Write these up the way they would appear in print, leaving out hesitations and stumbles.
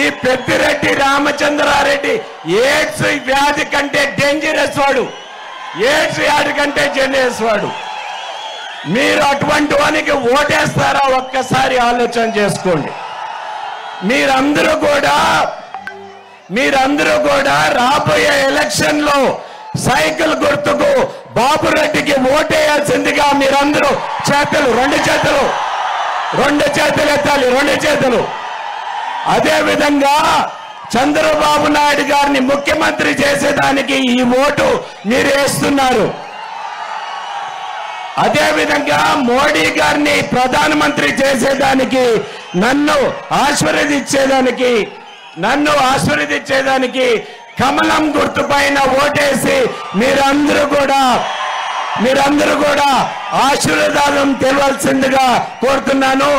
ఈ పెద్దిరెడ్డి రామచంద్రారెడ్డి ఎయిడ్స్ వ్యాధి కంటే డేంజరస్ వాడు, ఎయిడ్స్ వ్యాధి కంటే డేంజరస్ వాడు. మీరు అటువంటి వానికి ఓటేస్తారా? ఒక్కసారి ఆలోచన చేసుకోండి. మీరందరూ కూడా రాబోయే ఎలక్షన్ లో సైకిల్ గుర్తుకు బాబురెడ్డికి ఓటేయాల్సిందిగా మీరందరూ రెండు చేతులు ఎత్తాలి, 2 చేతులు. అదే విధంగా చంద్రబాబు నాయుడు గారిని ముఖ్యమంత్రి చేసేదానికి ఈ ఓటు మీరు వేస్తున్నారు. అదే విధంగా మోడీ గారిని ప్రధానమంత్రి చేసేదానికి నన్ను ఆశీర్వదించేదానికి కమలం గుర్తు పైన ఓటేసి మీరందరూ కూడా ఆశీర్వాదం తెలవాల్సిందిగా కోరుతున్నాను.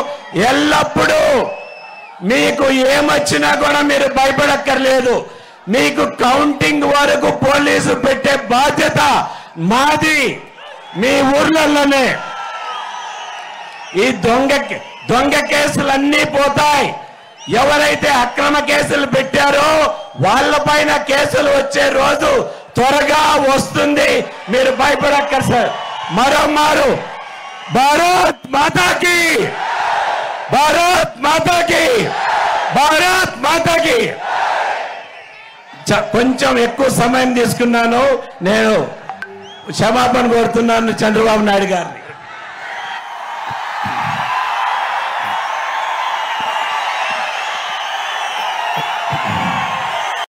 ఎల్లప్పుడూ మీకు ఏమొచ్చినా కూడా మీరు భయపడక్కర్లేదు. మీకు కౌంటింగ్ వరకు పోలీసు పెట్టే బాధ్యత మాది. మీ ఊర్లలోనే ఈ దొంగ కేసులన్నీ పోతాయి. ఎవరైతే అక్రమ కేసులు పెట్టారో వాళ్ళపైన కేసులు వచ్చే రోజు త్వరగా వస్తుంది. మీరు భయపడక్కర్ సార్. మరోమారు భారత్ మాతాకి, భారత్ మాతాకి, భారత్ మాతాకి. కొంచెం ఎక్కువ సమయం తీసుకున్నాను, నేను క్షమాపణ కోరుతున్నాను చంద్రబాబు నాయుడు గారిని.